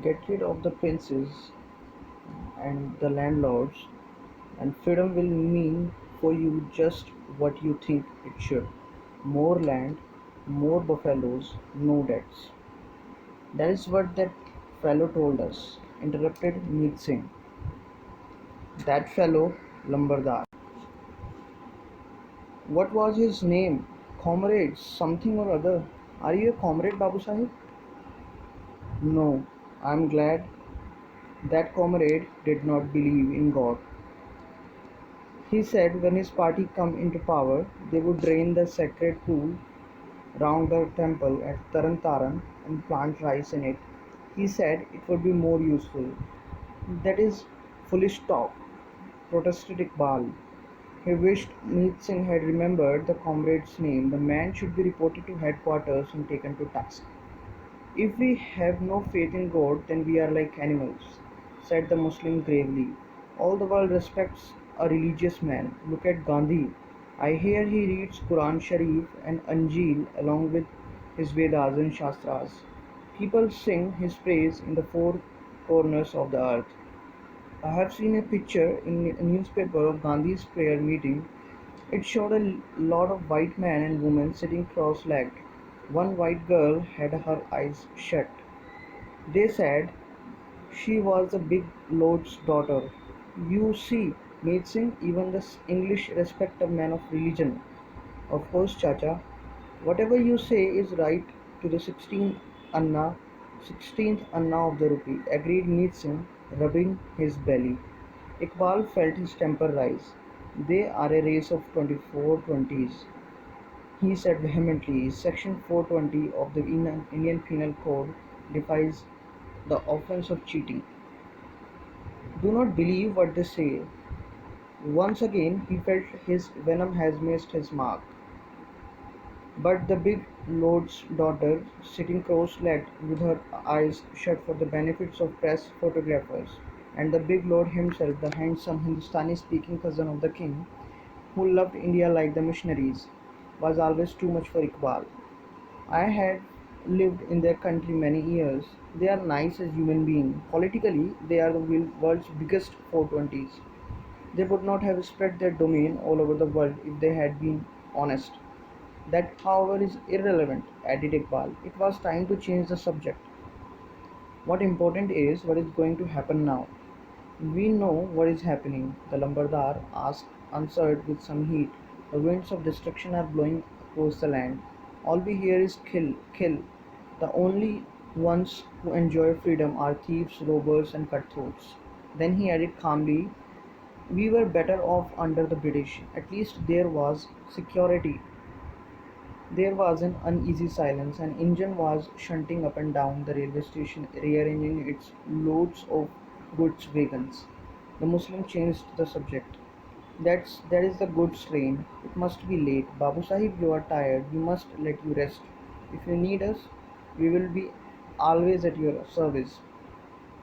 Get rid of the princes and the landlords, and freedom will mean for you just what you think it should. More land, more buffaloes, no debts. That is what that fellow told us, interrupted Meet Singh. That fellow, Lambardar. What was his name? Comrade, something or other. Are you a comrade, Babu Sahib? No, I am glad that comrade did not believe in God. He said when his party come into power, they would drain the sacred pool round the temple at Taran Taran and plant rice in it. He said it would be more useful. That is foolish talk, protested Iqbal. He wished Meet Singh had remembered the comrade's name. The man should be reported to headquarters and taken to task. If we have no faith in God, then we are like animals, said the Muslim gravely. All the world respects a religious man. Look at Gandhi. I hear he reads Quran Sharif and Anjil along with his Vedas and Shastras. People sing his praise in the four corners of the earth. I have seen a picture in a newspaper of Gandhi's prayer meeting. It showed a lot of white men and women sitting cross-legged. One white girl had her eyes shut. They said she was the big lord's daughter. You see, Meet Singh, even the English respect a man of religion. Of course, Chacha, whatever you say is right to the Anna, 16th Anna of the rupee, agreed Meet Singh, rubbing his belly. Iqbal felt his temper rise. They are a race of 24/20s, he said vehemently. Section 420 of the Indian Penal Code defines the offence of cheating. Do not believe what they say. Once again he felt his venom has missed his mark. But the big lord's daughter, sitting cross-legged with her eyes shut for the benefits of press photographers, and the big lord himself, the handsome Hindustani-speaking cousin of the king, who loved India like the missionaries, was always too much for Iqbal. I had lived in their country many years. They are nice as human beings. Politically, they are the world's biggest 420s. They would not have spread their domain all over the world if they had been honest. That, however, is irrelevant, added Iqbal. It was time to change the subject. What important is what is going to happen now. We know what is happening, the Lambardar answered with some heat. The winds of destruction are blowing across the land. All we hear is kill, kill. The only ones who enjoy freedom are thieves, robbers, and cutthroats. Then he added calmly, we were better off under the British. At least there was security. There was an uneasy silence. An engine was shunting up and down the railway station, rearranging its loads of goods wagons. The Muslim changed the subject. That is the goods train. It must be late. Babu Sahib, you are tired. We must let you rest. If you need us, we will be always at your service.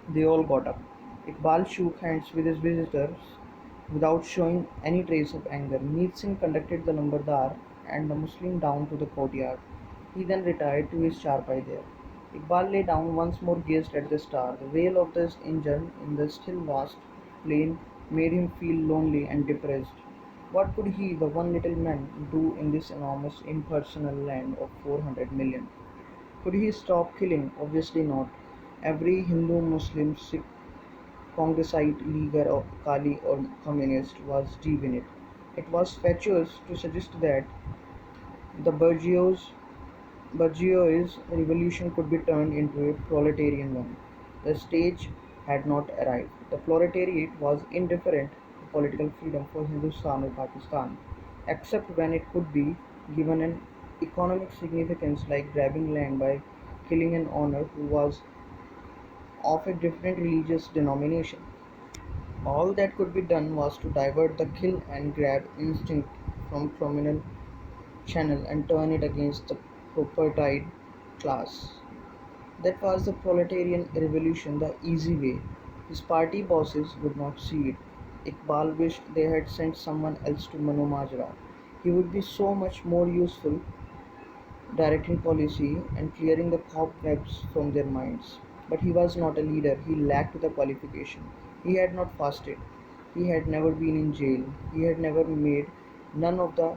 They all got up. Iqbal shook hands with his visitors without showing any trace of anger. Meet Singh conducted the Lambardar and the Muslim down to the courtyard. He then retired to his charpai there. Iqbal lay down once more, gazed at the star. The wail of this engine in the still vast plain made him feel lonely and depressed. What could he, the one little man, do in this enormous impersonal land of 400 million? Could he stop killing? Obviously not. Every Hindu, Muslim, Sikh, Congressite, Leaguer, or Kali or Communist was deep in it. It was fatuous to suggest that the bourgeois revolution could be turned into a proletarian one. The stage had not arrived. The proletariat was indifferent to political freedom for Hindustan or Pakistan, except when it could be given an economic significance like grabbing land by killing an owner who was of a different religious denomination. All that could be done was to divert the kill and grab instinct from criminal channel and turn it against the propertied class. That was the proletarian revolution, the easy way. His party bosses would not see it. Iqbal wished they had sent someone else to Manu Majra. He would be so much more useful directing policy and clearing the cobwebs from their minds. But he was not a leader. He lacked the qualification. He had not fasted. He had never been in jail. He had never made none of the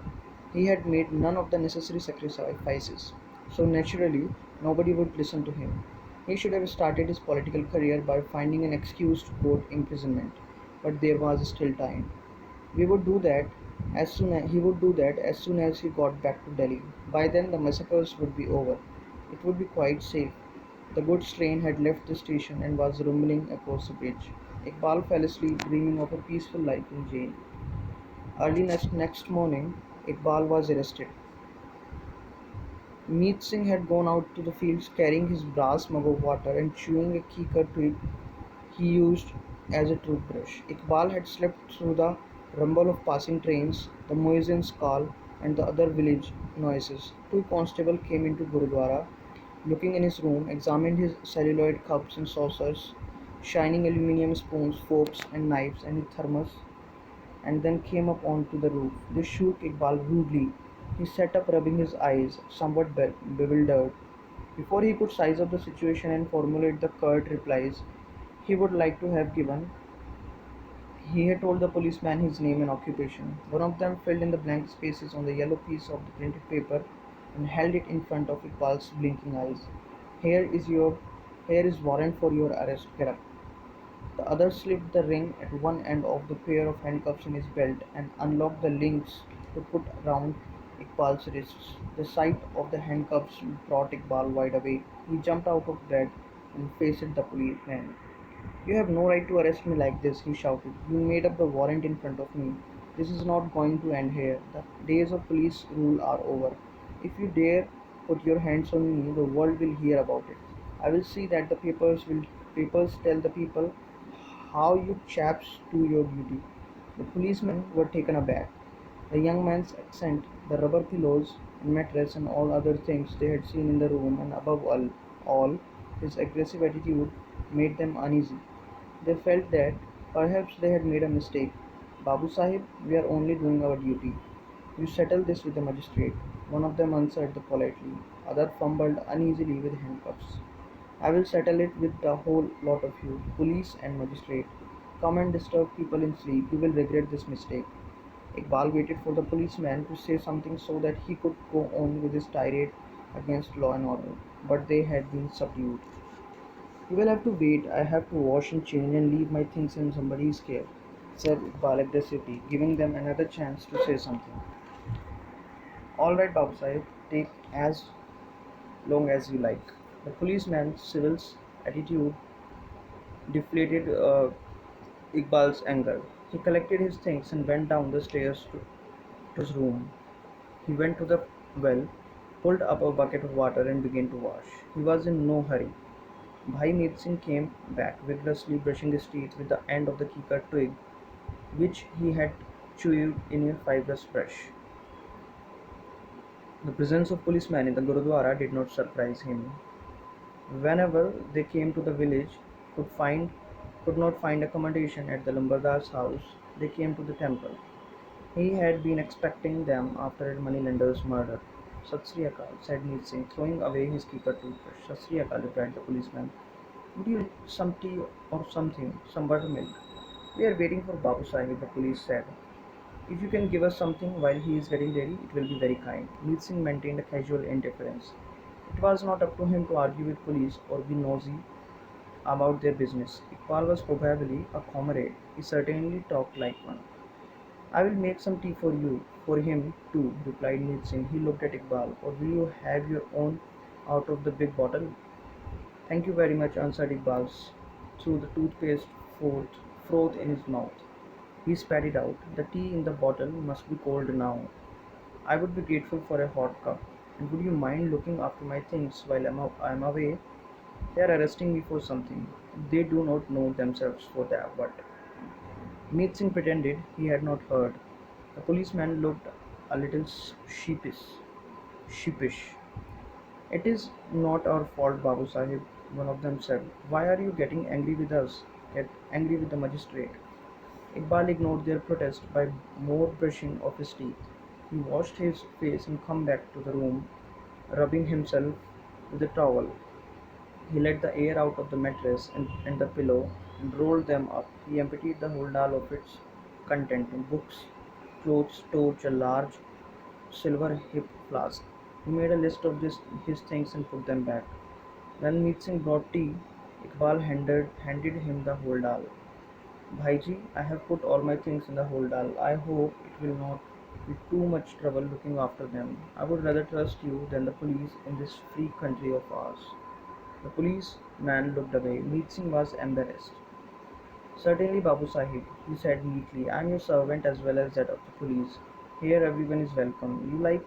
he had made none of the necessary sacrifices. So naturally, nobody would listen to him. He should have started his political career by finding an excuse to court imprisonment. But there was still time. We would do that he would do that as soon as he got back to Delhi. By then the massacres would be over. It would be quite safe. The goods train had left the station and was rumbling across the bridge. Iqbal fell asleep dreaming of a peaceful life in jail. Early next morning, Iqbal was arrested. Meet Singh had gone out to the fields carrying his brass mug of water and chewing a kikar twig he used as a toothbrush. Iqbal had slept through the rumble of passing trains, the muezzin's call, and the other village noises. Two constables came into Gurudwara, looking in his room, examined his celluloid cups and saucers, shining aluminium spoons, forks, and knives, and his thermos, and then came up onto the roof. They shook Iqbal rudely. He sat up, rubbing his eyes, somewhat bewildered. Before he could size up the situation and formulate the curt replies he would like to have given, he had told the policeman his name and occupation. One of them filled in the blank spaces on the yellow piece of the printed paper and held it in front of Iqbal's blinking eyes. Here is your here is warrant for your arrest. Get up. The other slipped the ring at one end of the pair of handcuffs in his belt and unlocked the links to put round Iqbal's wrists. The sight of the handcuffs brought Iqbal wide awake. He jumped out of bed and faced the policeman. "You have no right to arrest me like this," he shouted. "You made up the warrant in front of me. This is not going to end here. The days of police rule are over. If you dare put your hands on me, the world will hear about it. I will see that the papers tell the people how you chaps do your duty." The policemen were taken aback. The young man's accent, the rubber pillows and mattress and all other things they had seen in the room, and above all his aggressive attitude made them uneasy. They felt that perhaps they had made a mistake. "Babu Sahib, we are only doing our duty. You settle this with the magistrate." One of them answered politely. Other fumbled uneasily with handcuffs. "I will settle it with the whole lot of you, police and magistrate. Come and disturb people in sleep. You will regret this mistake." Iqbal waited for the policeman to say something so that he could go on with his tirade against law and order, but they had been subdued. "You will have to wait. I have to wash and change and leave my things in somebody's care," said Iqbal aggressively, giving them another chance to say something. "All right, Babu Sahib, take as long as you like." The policeman's civil's attitude deflated Iqbal's anger. He collected his things and went down the stairs to his room. He went to the well, pulled up a bucket of water, and began to wash. He was in no hurry. Bhai Meet Singh came back vigorously brushing his teeth with the end of the kikar twig, which he had chewed in a fibrous brush. The presence of policemen in the Gurudwara did not surprise him. Whenever they came to the village, could find could not find accommodation at the Lambardar's house, they came to the temple. He had been expecting them after a moneylender's murder. "Sat Sri Akal," said Meet Singh, throwing away his kikar toothbrush. "Sat Sri Akal," replied the policeman. "Would you like some tea or something? Some buttermilk?" "We are waiting for Babu Sahib," the police said. "If you can give us something while he is getting ready, it will be very kind." Meet Singh maintained a casual indifference. It was not up to him to argue with police or be nosy about their business. Iqbal was probably a comrade. He certainly talked like one. "I will make some tea for you, for him too," replied Meet Singh. He looked at Iqbal. "Or will you have your own out of the big bottle?" "Thank you very much," answered Iqbal through the toothpaste froth in his mouth. He spat it out. "The tea in the bottle must be cold now. I would be grateful for a hot cup. And would you mind looking after my things while I am away? They are arresting me for something. They do not know themselves for that, but—" Meet Singh pretended he had not heard. The policeman looked a little sheepish. "It is not our fault, Babu Sahib," one of them said. "Why are you getting angry with us? Get angry with the magistrate." Iqbal ignored their protest by more brushing of his teeth. He washed his face and came back to the room, rubbing himself with a towel. He let the air out of the mattress and the pillow and rolled them up. He emptied the whole doll of its content books, clothes, torch, a large silver hip flask. He made a list of his things and put them back. When Meet Singh brought tea, Iqbal handed him the whole doll. Bhaiji, I have put all my things in the hold all. I hope it will not be too much trouble looking after them. I would rather trust you than the police in this free country of ours. The policeman looked away. Meet Singh was embarrassed. Certainly, Babu Sahib, he said neatly. I am your servant as well as that of the police. Here everyone is welcome. You like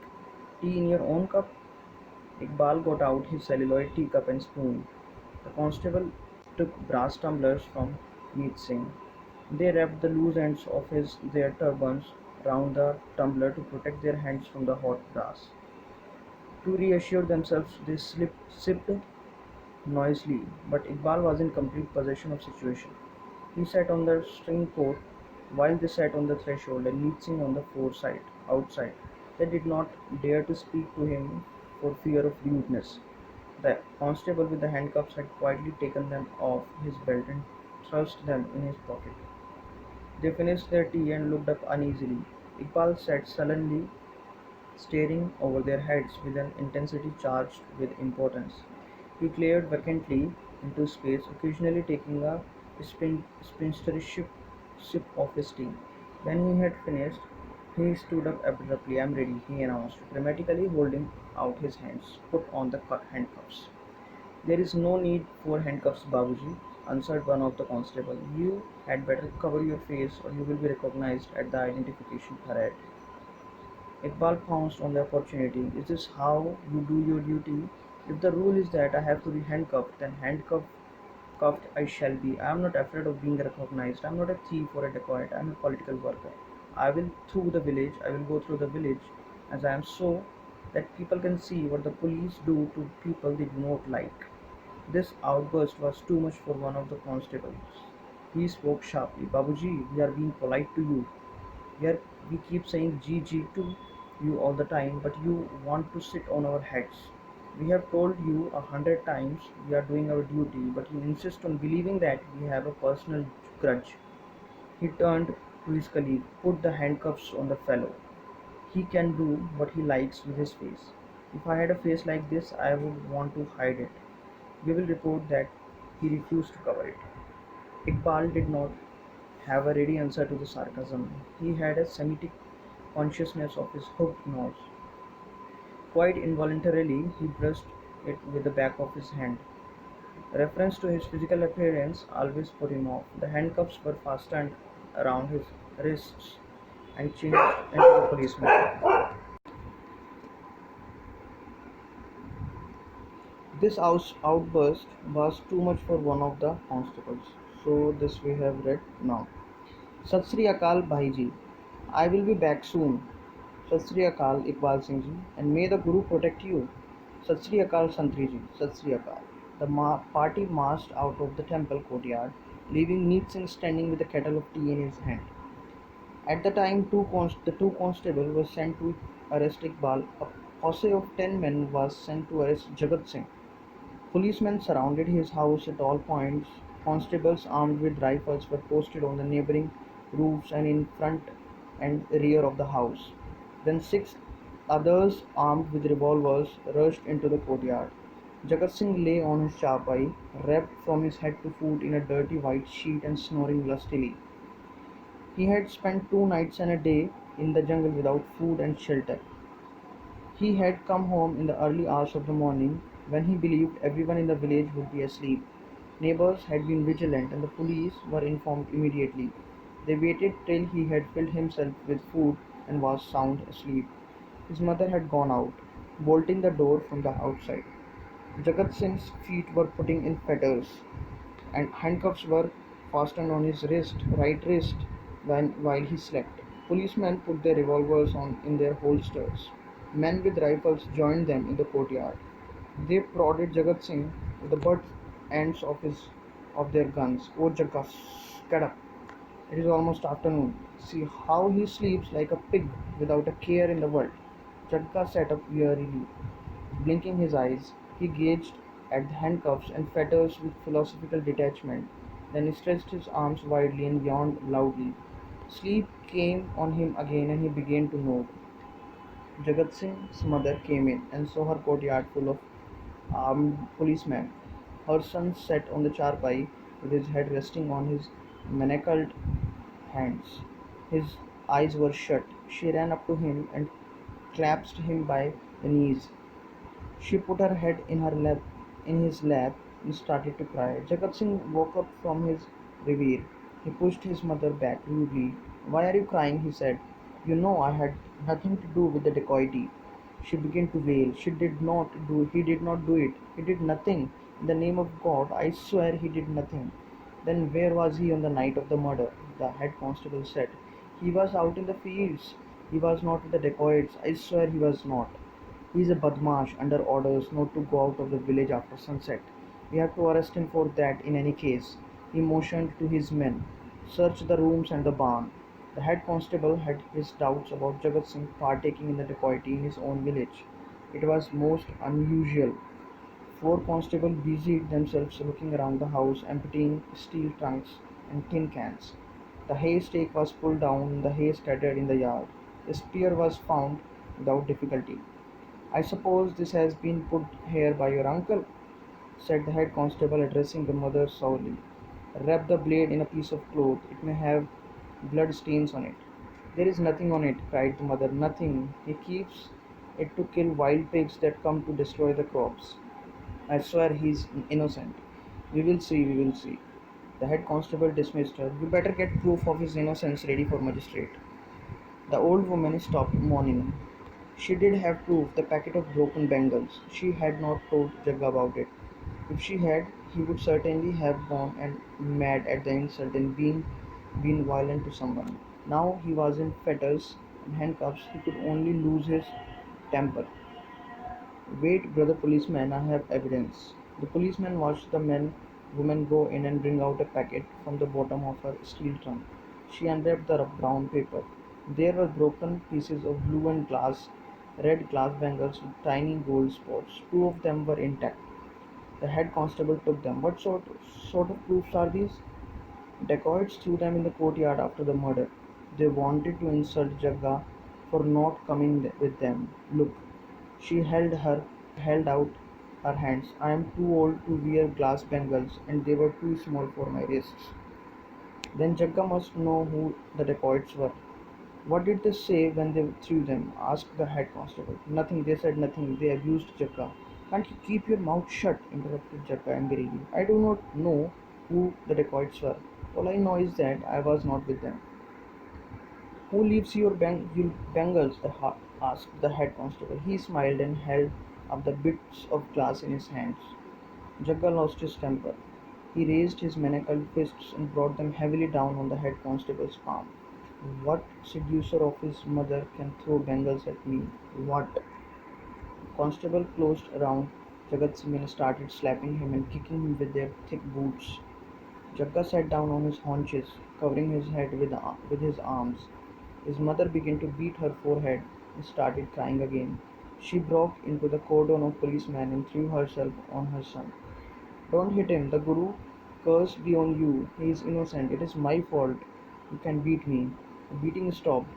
tea in your own cup? Iqbal got out his celluloid teacup and spoon. The constable took brass tumblers from Meet Singh. They wrapped the loose ends of their turbans round the tumbler to protect their hands from the hot brass. To reassure themselves, they sipped noisily, but Iqbal was in complete possession of the situation. He sat on the string coat while they sat on the threshold and Meet Singh on the outside. They did not dare to speak to him for fear of rudeness. The constable with the handcuffs had quietly taken them off his belt and thrust them in his pocket. They finished their tea and looked up uneasily. Iqbal sat sullenly, staring over their heads with an intensity charged with importance. He glared vacantly into space, occasionally taking a spinsterish sip of his tea. When he had finished, he stood up abruptly. "I am ready," he announced, dramatically holding out his hands. "Put on the handcuffs." "There is no need for handcuffs, Babuji," answered one of the constables. "You had better cover your face or you will be recognized at the identification parade." Iqbal pounced on the opportunity. "Is this how you do your duty? If the rule is that I have to be handcuffed, then cuffed I shall be. I am not afraid of being recognized. I am not a thief or a dacoit. I am a political worker. I will go through the village as I am so that people can see what the police do to people they do not like." This outburst was too much for one of the constables. He spoke sharply. "Babuji, we are being polite to you. Here we keep saying GG to you all the time, but you want to sit on our heads. We have told you 100 times we are doing our duty, but you insist on believing that we have a personal grudge." He turned to his colleague. "Put the handcuffs on the fellow. He can do what he likes with his face. If I had a face like this, I would want to hide it. We will report that he refused to cover it." Iqbal did not have a ready answer to the sarcasm. He had a Semitic consciousness of his hooked nose. Quite involuntarily, he brushed it with the back of his hand. Reference to his physical appearance always put him off. The handcuffs were fastened around his wrists and changed into a policeman. This outburst was too much for one of the constables. So this we have read now. Sat Sri Akal Bhaiji. I will be back soon. Sat Sri Akal Iqbal Singh ji, and may the Guru protect you. Sat Sri Akal Santri ji. Sat Sri Akal. The party marched out of the temple courtyard, leaving Meet Singh standing with a kettle of tea in his hand. At the time, the two constables were sent to arrest Iqbal. A posse of 10 men was sent to arrest Jagat Singh. Policemen surrounded his house at all points. Constables armed with rifles were posted on the neighboring roofs and in front and rear of the house. Then 6 others armed with revolvers rushed into the courtyard. Jagat Singh lay on his charpai, wrapped from his head to foot in a dirty white sheet and snoring lustily. He had spent 2 nights and a day in the jungle without food and shelter. He had come home in the early hours of the morning, when he believed everyone in the village would be asleep. Neighbors had been vigilant and the police were informed immediately. They waited till he had filled himself with food and was sound asleep. His mother had gone out, bolting the door from the outside. Jagat Singh's feet were put in fetters, and handcuffs were fastened on his right wrist, while he slept. Policemen put their revolvers on in their holsters. Men with rifles joined them in the courtyard. They prodded Jagat Singh with the butt ends of their guns. "Oh Jagga, get up. It is almost afternoon. See how he sleeps like a pig without a care in the world." Jagga sat up wearily, blinking his eyes. He gazed at the handcuffs and fetters with philosophical detachment. Then he stretched his arms widely and yawned loudly. Sleep came on him again and he began to nod. Jagat Singh's mother came in and saw her courtyard full of armed policemen. Her son sat on the charpai with his head resting on his manacled hands. His eyes were shut. She ran up to him and clasped him by the knees. She put her head in his lap, and started to cry. Jagat Singh woke up from his reverie. He pushed his mother back rudely. "Why are you crying?" he said. "You know I had nothing to do with the dacoity." She began to wail. He did not do it. He did nothing. In the name of God, I swear he did nothing. Then where was he on the night of the murder? The head constable said. He was out in the fields. He was not with the dacoits. I swear he was not. He is a badmash under orders not to go out of the village after sunset. We have to arrest him for that in any case. He motioned to his men. Search the rooms and the barn. The head constable had his doubts about Jagat Singh partaking in the dacoity in his own village. It was most unusual. Four constables busied themselves looking around the house, emptying steel trunks and tin cans. The haystack was pulled down and the hay scattered in the yard. The spear was found without difficulty. "I suppose this has been put here by your uncle," said the head constable, addressing the mother sourly. "Wrap the blade in a piece of cloth. It may have blood stains on it." "There is nothing on it," cried the mother. "Nothing. He keeps it to kill wild pigs that come to destroy the crops. I swear he's innocent." "We will see, we will see." The head constable dismissed her. "You better get proof of his innocence ready for magistrate." The old woman stopped mourning. She did have proof, the packet of broken bangles. She had not told Jagga about it. If she had, he would certainly have gone and mad at the insult and been violent to someone. Now he was in fetters and handcuffs. He could only lose his temper. "Wait, brother policeman, I have evidence." The policeman watched the woman go in and bring out a packet from the bottom of her steel trunk. She unwrapped the brown paper. There were broken pieces of blue and red glass bangles with tiny gold spots. Two of them were intact. The head constable took them. "What sort of proofs are these?" "Dacoits threw them in the courtyard after the murder. They wanted to insult Jagga for not coming with them. Look." She held out her hands. "I am too old to wear glass bangles, and they were too small for my wrists." "Then Jagga must know who the dacoits were." "What did they say when they threw them?" asked the head constable. "Nothing. They said nothing. They abused Jagga." "Can't you keep your mouth shut?" interrupted Jagga angrily. "I do not know who the dacoits were. All I know is that I was not with them." "Who leaves your bangles?" asked the head constable. He smiled and held up the bits of glass in his hands. Jagga lost his temper. He raised his manacled fists and brought them heavily down on the head constable's palm. "What seducer of his mother can throw bangles at me? What?" The constable closed around Jagat Singh and started slapping him and kicking him with their thick boots. Jagga sat down on his haunches, covering his head with his arms. His mother began to beat her forehead and started crying again. She broke into the cordon of policemen and threw herself on her son. "Don't hit him, the Guru. Curse be on you. He is innocent. It is my fault. You can beat me." The beating stopped.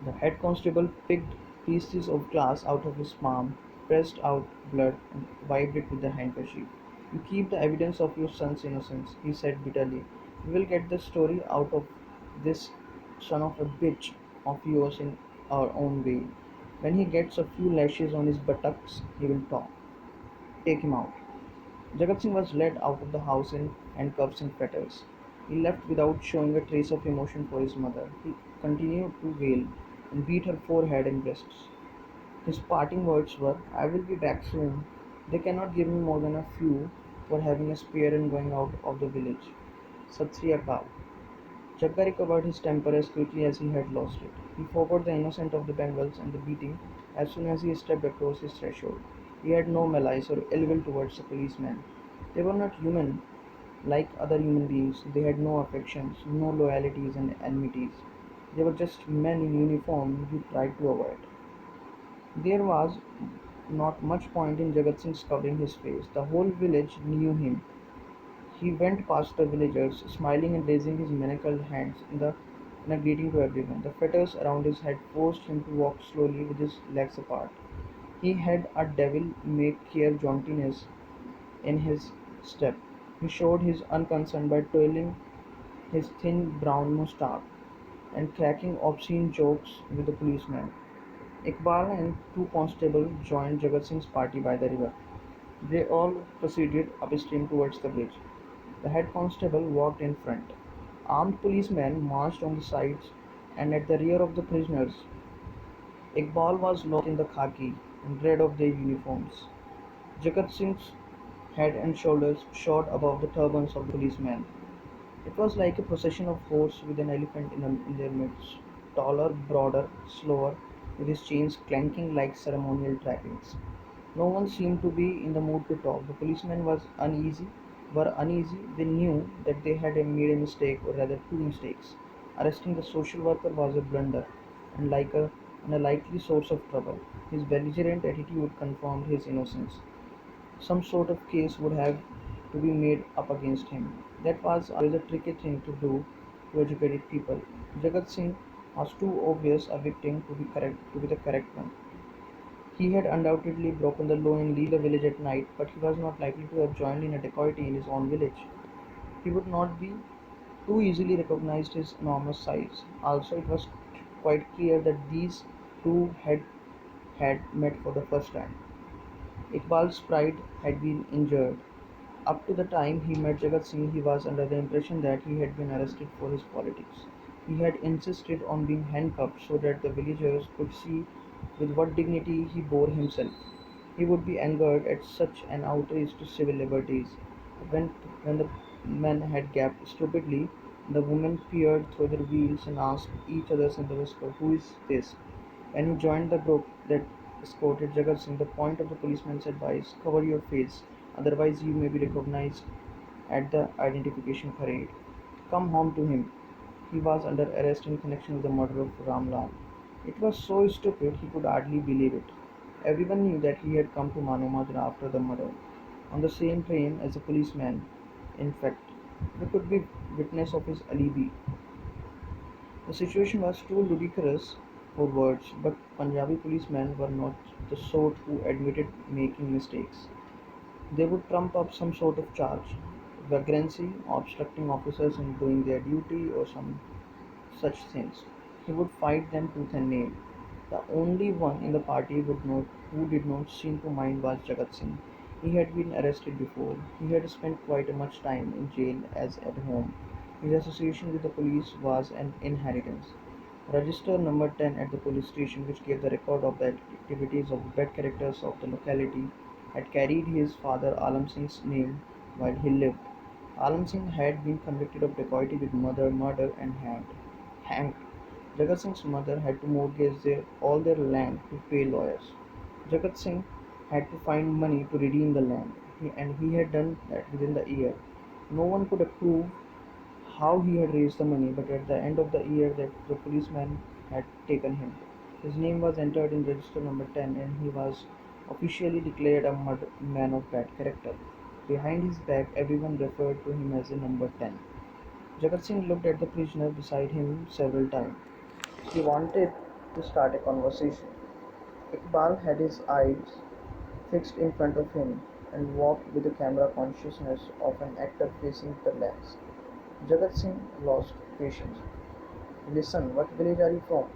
The head constable picked pieces of glass out of his palm, pressed out blood, and wiped it with the handkerchief. "You keep the evidence of your son's innocence," he said bitterly. "We will get the story out of this son of a bitch of yours in our own way. When he gets a few lashes on his buttocks, he will talk. Take him out." Jagat Singh was led out of the house in handcuffs and fetters. He left without showing a trace of emotion for his mother. He continued to wail and beat her forehead and breasts. His parting words were, "I will be back soon. They cannot give me more than a few for having a spear and going out of the village. Sat Sri Akal." Jagga recovered his temper as quickly as he had lost it. He forgot the innocent of the bangles and the beating as soon as he stepped across his threshold. He had no malice or ill will towards the policemen. They were not human like other human beings. They had no affections, no loyalties and enmities. They were just men in uniform he tried to avoid. There was not much point in Jagat Singh's covering his face. The whole village knew him. He went past the villagers, smiling and raising his manacled hands in a greeting to everyone. The fetters around his head forced him to walk slowly with his legs apart. He had a devil-may-care jauntiness in his step. He showed his unconcern by twirling his thin brown moustache and cracking obscene jokes with the policeman. Iqbal and two constables joined Jagat Singh's party by the river. They all proceeded upstream towards the bridge. The head constable walked in front. Armed policemen marched on the sides and at the rear of the prisoners. Iqbal was lost in the khaki and red of their uniforms. Jagat Singh's head and shoulders shot above the turbans of the policemen. It was like a procession of horses with an elephant in their midst, taller, broader, slower, with his chains clanking like ceremonial trappings. No one seemed to be in the mood to talk. The policemen were uneasy. They knew that they had made a mistake, or rather two mistakes. Arresting the social worker was a blunder, and and a likely source of trouble. His belligerent attitude confirmed his innocence. Some sort of case would have to be made up against him. That was always a tricky thing to do to educated people. Jagat Singh was too obvious a victim to be the correct one. He had undoubtedly broken the law in leaving the village at night, but he was not likely to have joined in a dacoity in his own village. He would not be too easily recognized his enormous size. Also, it was quite clear that these two had met for the first time. Iqbal's pride had been injured. Up to the time he met Jagat Singh, he was under the impression that he had been arrested for his politics. He had insisted on being handcuffed so that the villagers could see with what dignity he bore himself. He would be angered at such an outrage to civil liberties. When, when the men had gaped stupidly, the women peered through their wheels and asked each other in the whisper, "Who is this?" When he joined the group that escorted Jagat Singh, the point of the policeman's advice, "Cover your face, otherwise you may be recognized at the identification parade." Come home to him. He was under arrest in connection with the murder of Ramlal. It was so stupid he could hardly believe it. Everyone knew that he had come to Manomadra after the murder, on the same train as the policeman. In fact, they could be witness of his alibi. The situation was too ludicrous for words, but Punjabi policemen were not the sort who admitted making mistakes. They would trump up some sort of charge, vagrancy, obstructing officers in doing their duty, or some such things. He would fight them tooth and nail. The only one in the party who did not seem to mind was Jagat Singh. He had been arrested before. He had spent quite much time in jail as at home. His association with the police was an inheritance. Register number 10 at the police station, which gave the record of the activities of the bad characters of the locality, had carried his father Alam Singh's name while he lived. Alam Singh had been convicted of dacoity with murder, and hanged. Jagat Singh's mother had to mortgage all their land to pay lawyers. Jagat Singh had to find money to redeem the land, and he had done that within the year. No one could prove how he had raised the money, but at the end of the year that the policeman had taken him. His name was entered in register number 10 and he was officially declared a man of bad character. Behind his back, everyone referred to him as a number 10. Jagat Singh looked at the prisoner beside him several times. He wanted to start a conversation. Iqbal had his eyes fixed in front of him and walked with the camera consciousness of an actor facing the lens. Jagat Singh lost patience. "Listen, what village are you from?"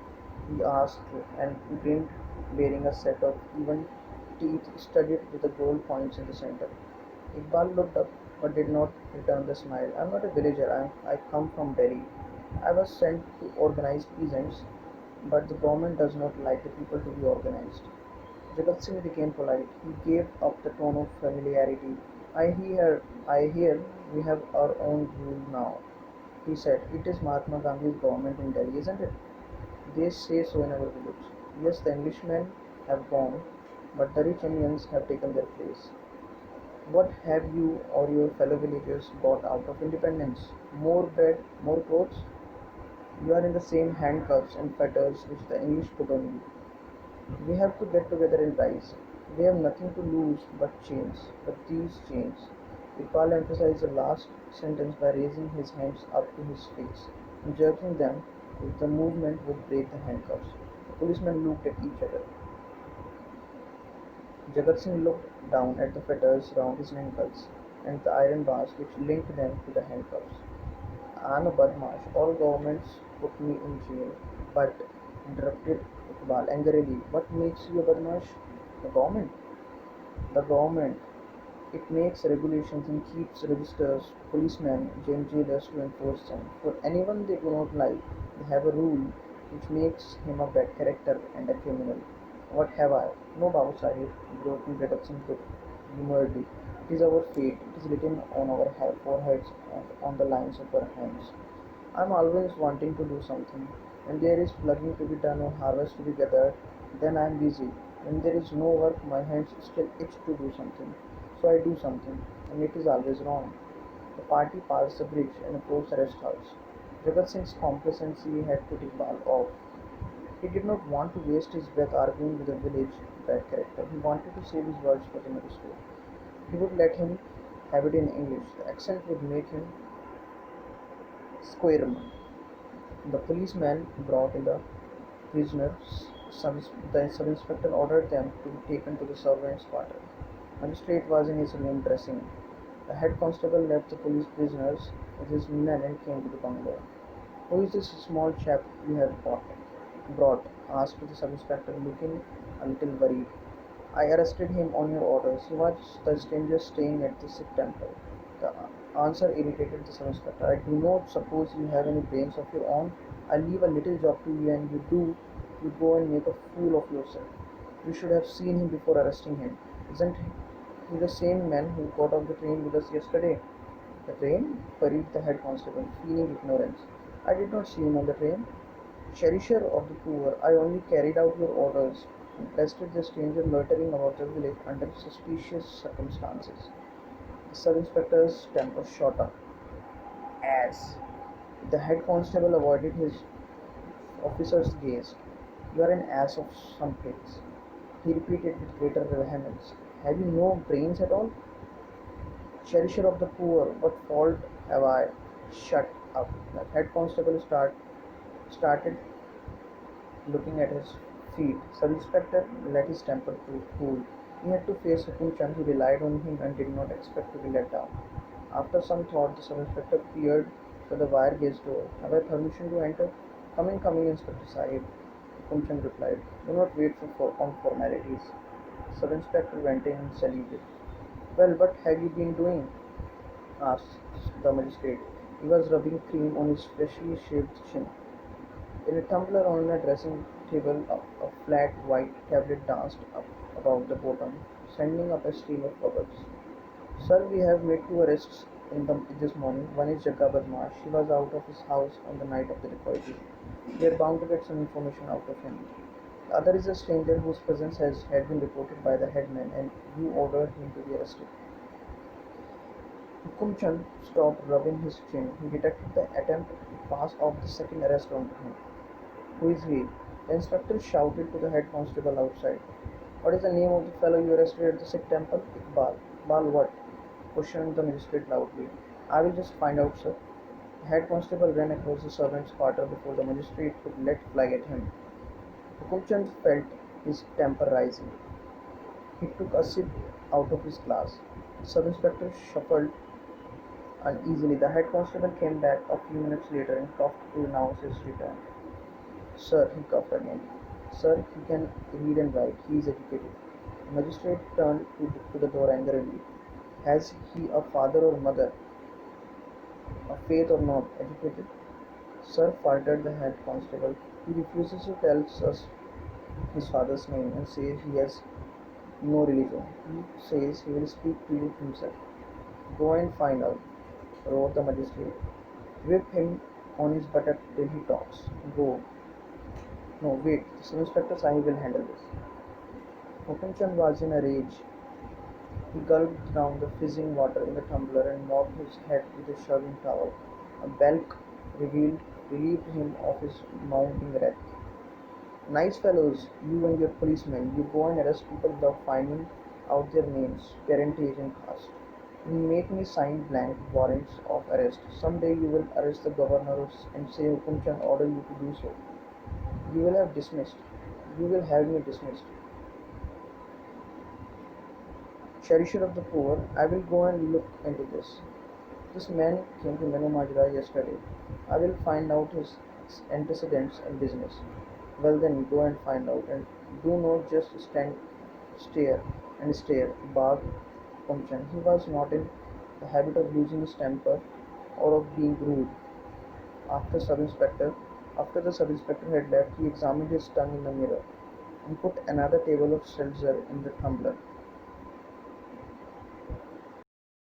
he asked and grinned, bearing a set of even teeth studded with the gold points in the center. Iqbal looked up but did not return the smile. "I'm not a villager. I come from Delhi. I was sent to organize peasants, but the government does not like the people to be organized." Jagat Singh became polite. He gave up the tone of familiarity. I hear we have our own rule now," he said. "It is Mahatma Gandhi's government in Delhi, isn't it?" "They say so in our village." "Yes, the Englishmen have gone, but the rich Indians have taken their place." "What have you or your fellow villagers got out of independence? More bread, more clothes?" "You are in the same handcuffs and fetters which the English put on you." "We have to get together and rise." They have nothing to lose but these chains. Iqbal emphasized the last sentence by raising his hands up to his face and jerking them if the movement would break the handcuffs. The policemen looked at each other. Jagat Singh looked down at the fetters round his ankles and the iron bars which linked them to the handcuffs. I'm a badmash. All governments put me in jail. But, interrupted Iqbal angrily, what makes you a badmash? The government. The government. It makes regulations and keeps registers, policemen, jailers to enforce them. For anyone they do not like, they have a rule which makes him a bad character and a criminal. What have I? No, Babu Sahib, broke in Singh good humouredly. It is our fate. It is written on our foreheads and on the lines of our hands. I'm always wanting to do something. When there is plugging to be done or harvest to be gathered, then I'm busy. When there is no work, my hands still itch to do something. So I do something, and it is always wrong. The party passed the bridge and approached the rest house. Jagat Singh's complacency had put Iqbal off. He did not want to waste his breath arguing with a village bad character. He wanted to save his words for the magistrate. He would let him have it in English. The accent would make him squirm. The policeman brought in the prisoners. The sub-inspector ordered them to be taken to the servants' quarter. The magistrate was in his room dressing. The head constable left the police prisoners with his men and came to the bungalow. "Who is this small chap you have brought?" asked the sub-inspector, looking a little worried. "I arrested him on your orders. He was the stranger staying at the Sikh temple." The answer irritated the sub-inspector. "I do not suppose you have any brains of your own. I leave a little job to you and you go and make a fool of yourself. You should have seen him before arresting him. Isn't he the same man who got off the train with us yesterday?" "The train?" queried the head constable, feeling ignorance. "I did not see him on the train. Cherisher of the poor, I only carried out your orders and arrested the stranger loitering about the village under suspicious circumstances." The sub-inspector's temper shot up. "Ass!" The head constable avoided his officer's gaze. "You are an ass of some place," he repeated with greater vehemence. "Have you no brains at all? Cherisher of the poor, what fault have I?" "Shut up." The head constable started looking at his feet. Sub-inspector let his temper cool. He had to face Hukum Chand, who relied on him and did not expect to be let down. After some thought, the sub-inspector peered through the wire gauge door. "Have I permission to enter?" Coming, Inspector Sahib," Hukum Chand replied. "Do not wait on formalities." The sub-inspector went in and saluted. "Well, what have you been doing?" asked the magistrate. He was rubbing cream on his freshly shaved chin. In a tumbler on a dressing table, a flat white tablet danced up above the bottom, sending up a stream of bubbles. "Sir, we have made two arrests this morning. One is Jagga Badmash. He was out of his house on the night of the dacoity. We are bound to get some information out of him. The other is a stranger whose presence had been reported by the headman, and you ordered him to be arrested." Hukum Chand stopped rubbing his chin. He detected the attempt to pass off the second arrest onto him. "Who is he?" The inspector shouted to the head constable outside. "What is the name of the fellow you arrested at the Sikh temple?" "Iqbal." "Iqbal what?" questioned the magistrate loudly. "I will just find out, sir." The head constable ran across the servants' quarter before the magistrate could let fly at him. Hukumchand felt his temper rising. He took a sip out of his glass. The sub-inspector shuffled uneasily. The head constable came back a few minutes later and coughed to announce his return. "Sir," he coughed again. "Sir, he can read and write. He is educated." The magistrate turned to the door angrily. "Has he a father or mother, a faith or not? Educated?" "Sir," faltered the head constable, "he refuses to tell us his father's name and says he has no religion. He says he will speak to you himself." "Go and find out," roared the magistrate. "Whip him on his buttock till he talks. Go." "No, wait, the sub-inspector Sahib will handle this." Hukumchand was in a rage. He gulped down the fizzing water in the tumbler and mopped his head with a shaving towel. A belch relieved him of his mounting wrath. Nice fellows, you and your policemen. You go and arrest people without finding out their names, parentage, and caste. You make me sign blank warrants of arrest. Someday you will arrest the governor and say Hukumchand order you to do so. You will have dismissed. You will have me dismissed. Cherisher of the poor, I will go and look into this. This man came to Menu Majra yesterday. I will find out his antecedents and business. Well then, go and find out, and do not just stare. Bag Kumchan. He was not in the habit of losing his temper or of being rude. After sub inspector, After the sub inspector had left, he examined his tongue in the mirror and put another table of seltzer in the tumbler.